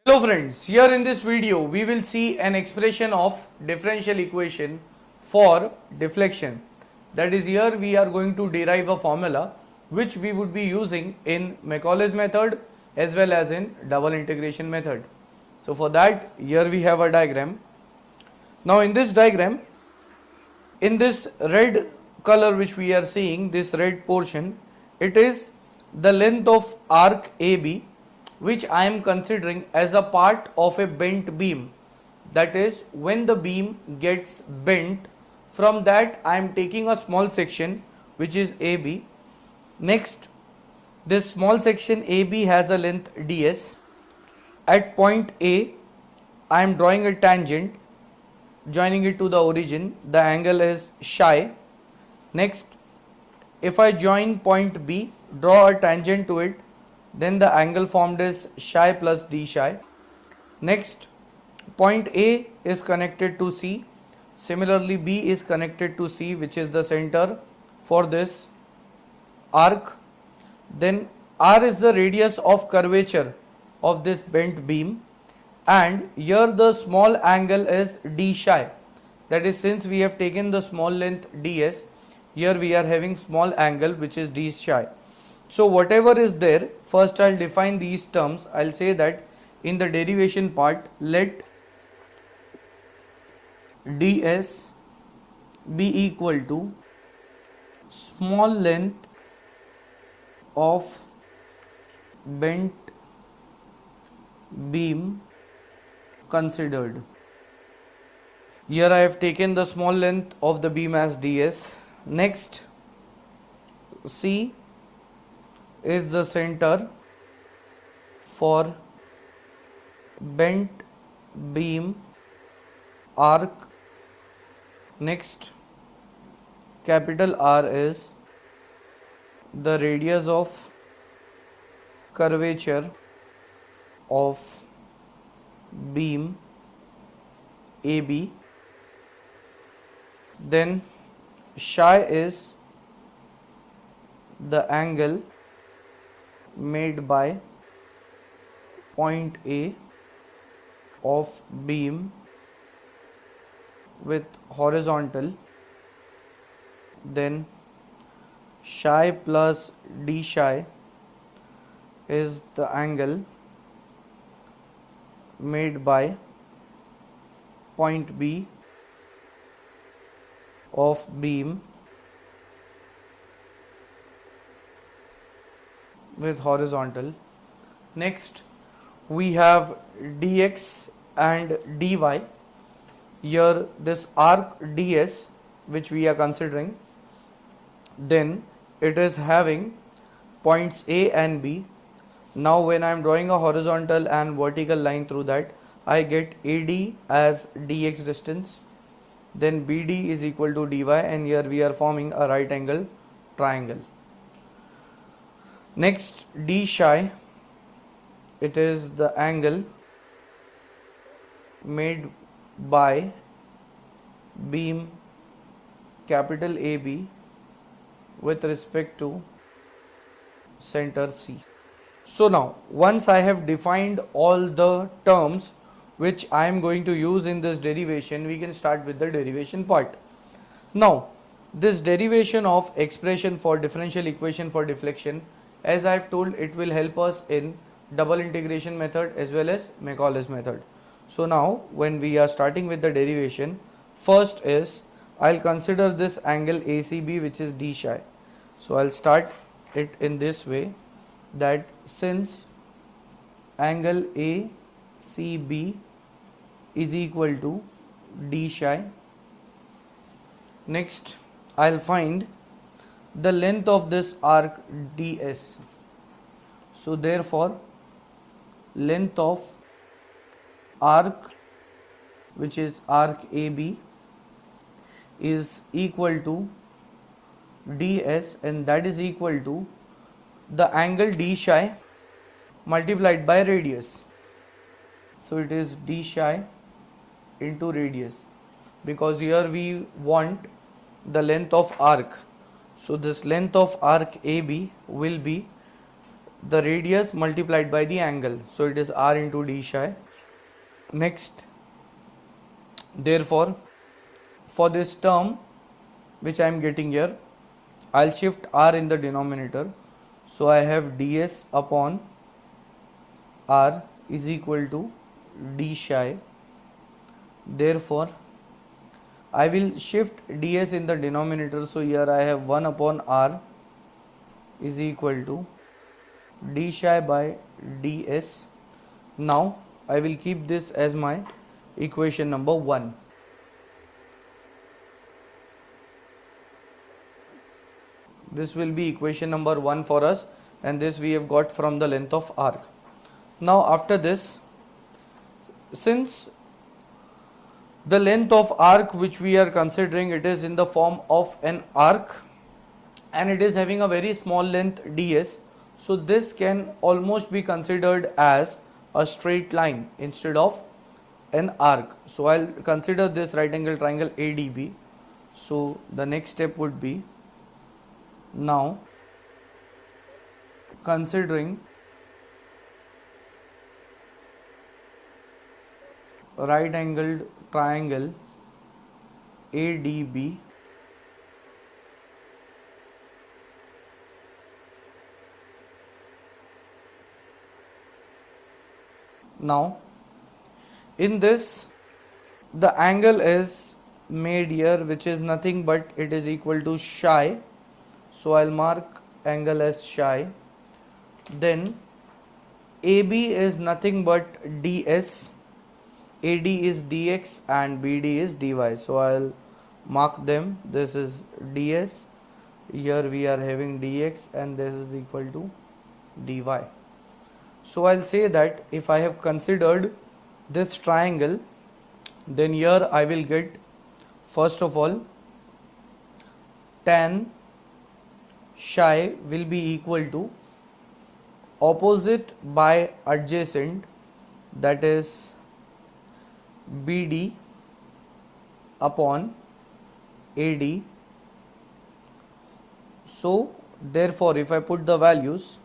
Hello friends, here in this video we will see an expression of differential equation for deflection. That is, here we are going to derive a formula which we would be using in Macaulay's method as well as in double integration method. So for that, here we have a diagram. Now in this diagram, in this red color which we are seeing, this red portion, it is the length of arc AB which I am considering as a part of a bent beam. That is, when the beam gets bent, from that I am taking a small section which is AB. Next, this small section AB has a length ds. At point A, I am drawing a tangent joining it to the origin. The angle is psi. Next, if I join point B, draw a tangent to it, then the angle formed is psi plus d psi. Next, point A is connected to C. Similarly, B is connected to C, which is the center for this arc. Then R is the radius of curvature of this bent beam, and here the small angle is d psi. That is, since we have taken the small length ds, here we are having small angle which is d psi. So whatever is there, first I'll define these terms. I'll say that in the derivation part, let ds be equal to small length of bent beam considered. Here I have taken the small length of the beam as ds. Next, C is the center for bent beam arc. Next, capital R is the radius of curvature of beam AB. Then psi is the angle made by point A of beam with horizontal. Then psi plus d psi is the angle made by point B of beam with horizontal. Next, we have dx and dy. Here this arc ds which we are considering, then it is having points A and B. Now when I am drawing a horizontal and vertical line through that, I get AD as dx distance, then BD is equal to dy, and here we are forming a right angle triangle. Next, d psi, it is the angle made by beam capital AB with respect to center C. So now, once I have defined all the terms which I am going to use in this derivation, we can start with the derivation part. Now, this derivation of expression for differential equation for deflection, as I have told, it will help us in double integration method as well as Macaulay's method. So now when we are starting with the derivation, first is I'll consider this angle ACB which is d psi. So I'll start it in this way, that since angle ACB is equal to d psi, next I'll find the length of this arc ds. So therefore, length of arc which is arc AB is equal to ds, and that is equal to the angle d psi multiplied by radius. So it is d psi into radius, because here we want the length of arc. So this length of arc AB will be the radius multiplied by the angle. So it is r into d psi. Next, therefore, for this term which I am getting here, I'll shift r in the denominator. So I have ds upon r is equal to d psi. Therefore, I will shift ds in the denominator. So here I have 1 upon r is equal to d psi by ds. Now I will keep this as my equation number 1. This will be equation number 1 for us, and this we have got from the length of arc. Now after this, since the length of arc which we are considering, it is in the form of an arc and it is having a very small length ds, so this can almost be considered as a straight line instead of an arc. So I'll consider this right angle triangle ADB. So the next step would be, now considering right angled triangle ADB, now in this the angle is made here, which is nothing but it is equal to psi. So I'll mark angle as psi. Then AB is nothing but ds, AD is dx and BD is dy. So I'll mark them. This is ds, here we are having dx, and this is equal to dy. So I'll say that if I have considered this triangle, then here I will get, first of all, tan psi will be equal to opposite by adjacent, that is BD upon AD. So therefore if I put the values,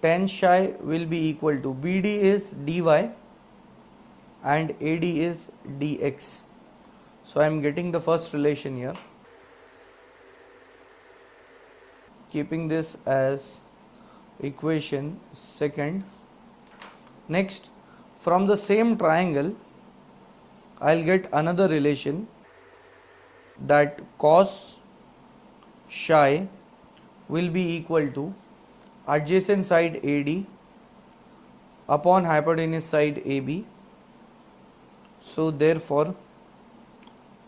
tan psi will be equal to BD is dy and AD is dx. So I am getting the first relation here, keeping this as equation second. Next, from the same triangle I'll get another relation, that cos psi will be equal to adjacent side AD upon hypotenuse side AB. So therefore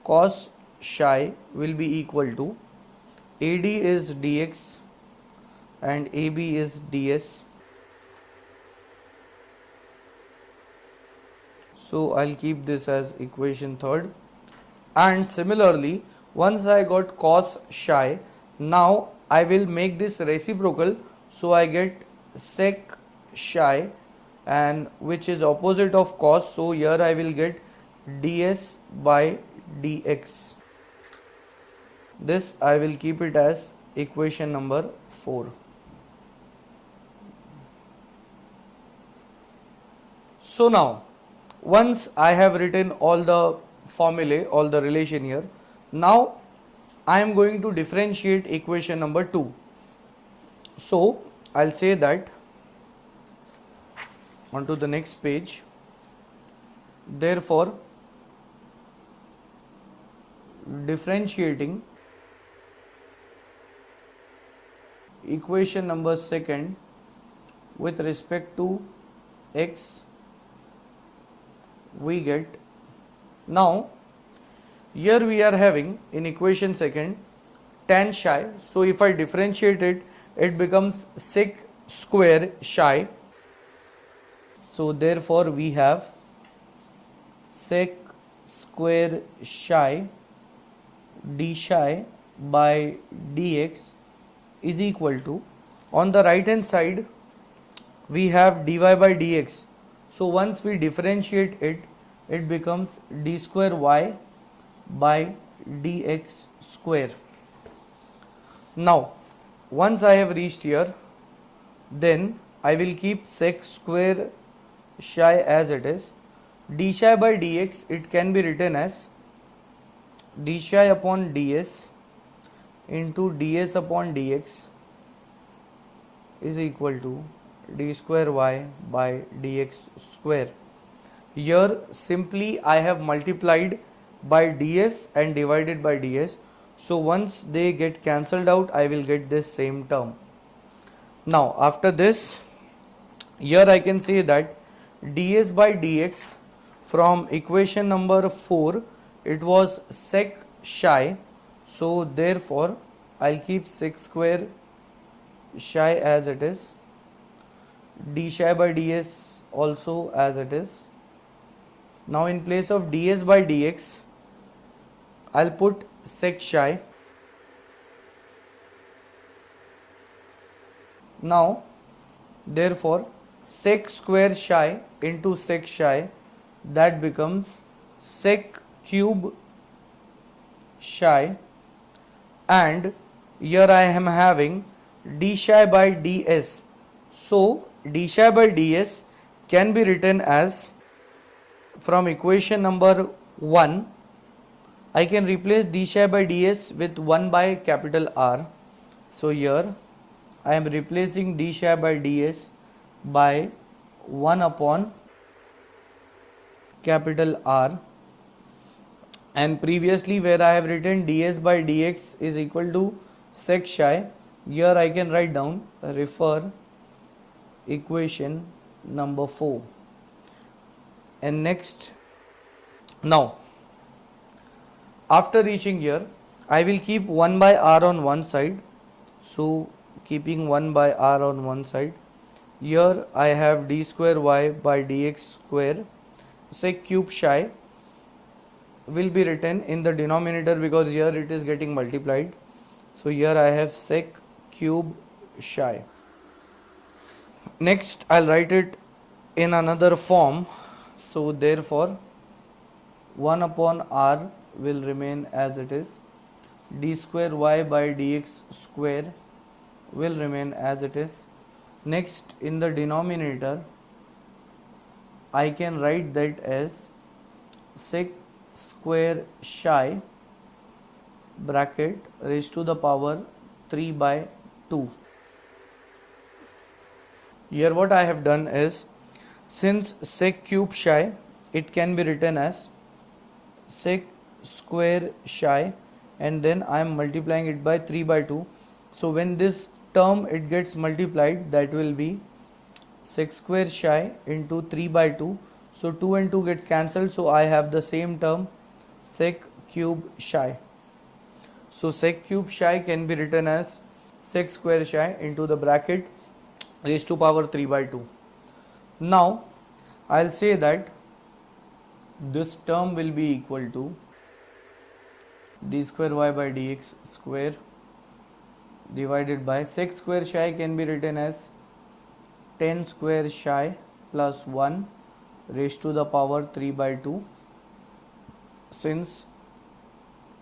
cos psi will be equal to AD is dx and AB is ds. So I'll keep this as equation third. And similarly, once I got cos psi, now I will make this reciprocal. So I get sec psi, and which is opposite of cos. So here I will get ds by dx. This I will keep it as equation number 4. So now, once I have written all the formulae, all the relation here, now I am going to differentiate equation number 2. So I'll say that onto the next page. Therefore, differentiating equation number second with respect to x, we get, now here we are having in equation second tan psi. So if I differentiate it, it becomes sec square psi. So therefore we have sec square psi d psi by dx is equal to, on the right hand side we have dy by dx. So once we differentiate it, it becomes d square y by dx square. Now once I have reached here, then I will keep sec square psi as it is. D psi by dx, it can be written as d psi upon ds into ds upon dx is equal to d square y by dx square. Here simply I have multiplied by ds and divided by ds. So once they get cancelled out, I will get this same term. Now after this, here I can say that ds by dx from equation number 4, it was sec psi. So therefore I'll keep sec square psi as it is, d psi by ds also as it is. Now in place of ds by dx, I'll put sec psi. Now therefore sec square psi into sec psi, that becomes sec cube psi, and here I am having d psi by ds. So d psi by ds can be written as, from equation number 1, I can replace d psi by ds with 1 by capital R. So here I am replacing d psi by ds by 1 upon capital R, and previously where I have written ds by dx is equal to sec psi, here I can write down, refer equation number 4. And next, now after reaching here, I will keep 1 by r on one side. So keeping 1 by r on one side, here I have d square y by dx square. Sec cube psi will be written in the denominator because here it is getting multiplied. So here I have sec cube psi. Next I'll write it in another form. So therefore 1 upon r will remain as it is, d square y by dx square will remain as it is. Next in the denominator I can write that as sec square psi bracket raised to the power 3 by 2. Here what I have done is, since sec cube psi, it can be written as sec square psi, and then I am multiplying it by 3 by 2. So when this term it gets multiplied, that will be sec square psi into 3 by 2. So 2 and 2 gets cancelled, so I have the same term sec cube psi. So sec cube psi can be written as sec square psi into the bracket raised to power 3 by 2. Now I'll say that this term will be equal to d square y by dx square divided by sec square psi can be written as 10 square psi plus 1 raised to the power 3 by 2, since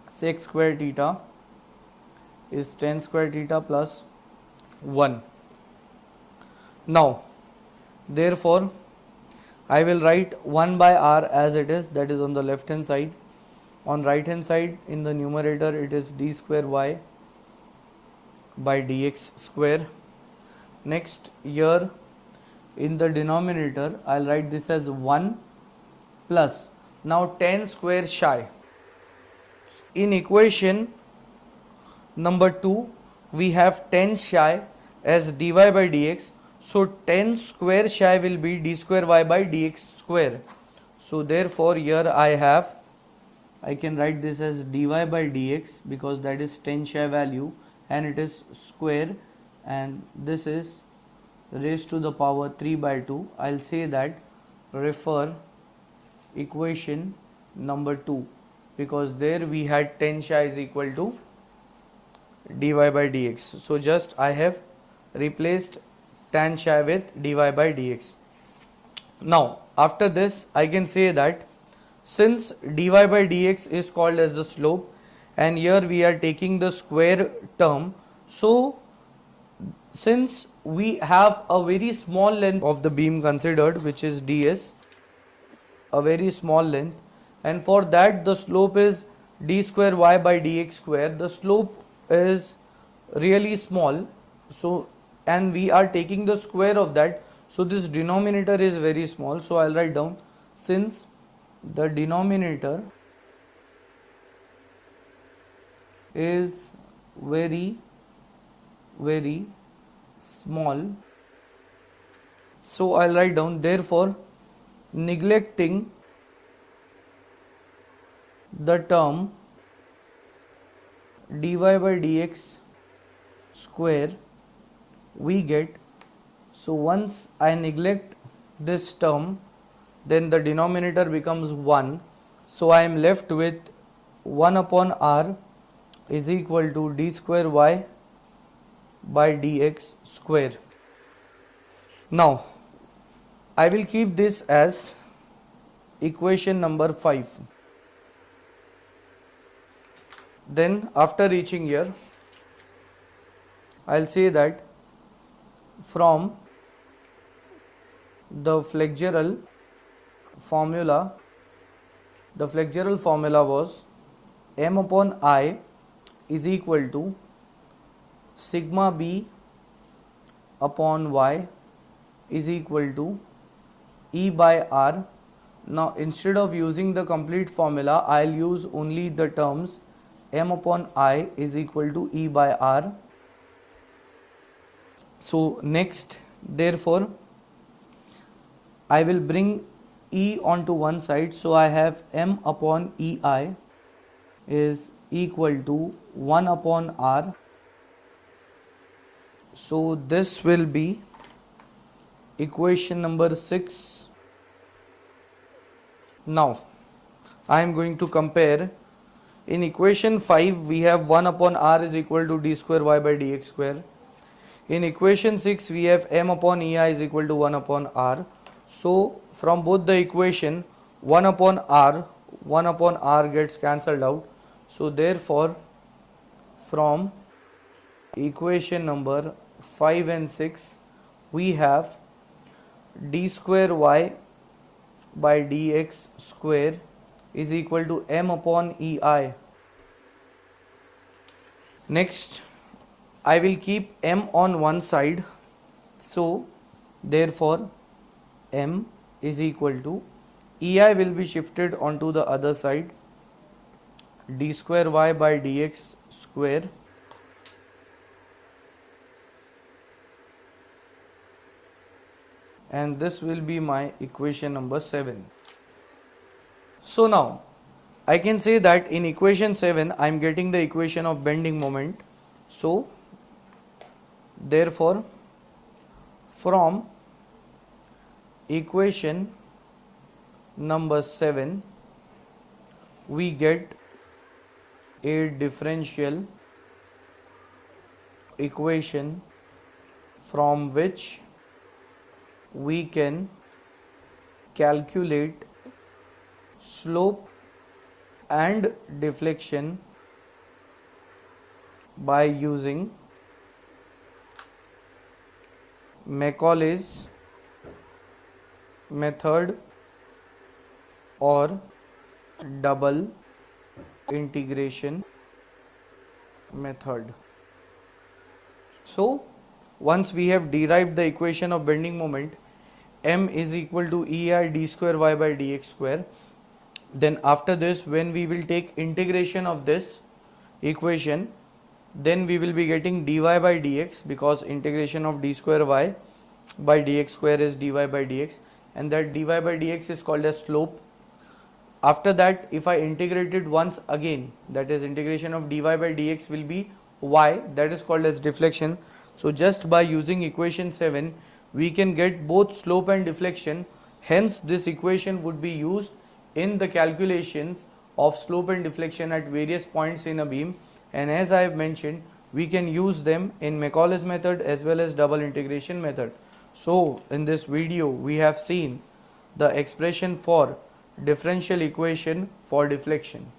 sec square theta is 10 square theta plus 1. Now therefore I will write 1 by r as it is, that is on the left hand side. On right hand side in the numerator it is d square y by dx square. Next here in the denominator I'll write this as 1 plus now 10 square psi. In equation number 2 we have 10 psi as dy by dx. So 10 square psi will be d square y by dx square. So therefore here I can write this as dy by dx because that is 10 psi value and it is square, and this is raised to the power 3 by 2. I'll say that refer equation number 2 because there we had 10 psi is equal to dy by dx. So just I have replaced tan psi with dy by dx. Now after this I can say that since dy by dx is called as the slope and here we are taking the square term, so since we have a very small length of the beam considered, which is ds, a very small length, and for that the slope is d square y by dx square. The slope is really small, so and we are taking the square of that, so this denominator is very small. So I'll write down, since the denominator is very small, so I'll write down, therefore neglecting the term dy by dx square we get, so once I neglect this term, then the denominator becomes 1, so I am left with 1 upon r is equal to d square y by dx square. Now I will keep this as equation number 5. Then after reaching here, I'll say that from the flexural formula was m upon I is equal to sigma b upon y is equal to E by R. Now instead of using the complete formula, I'll use only the terms m upon I is equal to E by R. So next, therefore I will bring E onto one side, so I have m upon EI is equal to 1 upon R. So this will be equation number 6. Now I am going to compare. In equation 5 we have 1 upon R is equal to d square y by dx square. In equation 6 we have m upon EI is equal to 1 upon R. So from both the equation 1 upon R gets cancelled out. So therefore from equation number 5 and 6 we have d square y by dx square is equal to m upon EI. Next I will keep m on one side, so therefore m is equal to EI will be shifted onto the other side, d square y by dx square and this will be my equation number 7. So now I can say that in equation 7 I am getting the equation of bending moment. So therefore from equation number 7 we get a differential equation from which we can calculate slope and deflection by using Macaulay's method or double integration method. So once we have derived the equation of bending moment, m is equal to EI d square y by dx square, then after this when we will take integration of this equation, then we will be getting dy by dx, because integration of d square y by dx square is dy by dx, and that dy by dx is called as slope. After that if I integrate it once again, that is integration of dy by dx will be y, that is called as deflection. So just by using equation 7 we can get both slope and deflection, hence this equation would be used in the calculations of slope and deflection at various points in a beam, and as I have mentioned we can use them in Macaulay's method as well as double integration method. So in this video we have seen the expression for differential equation for deflection.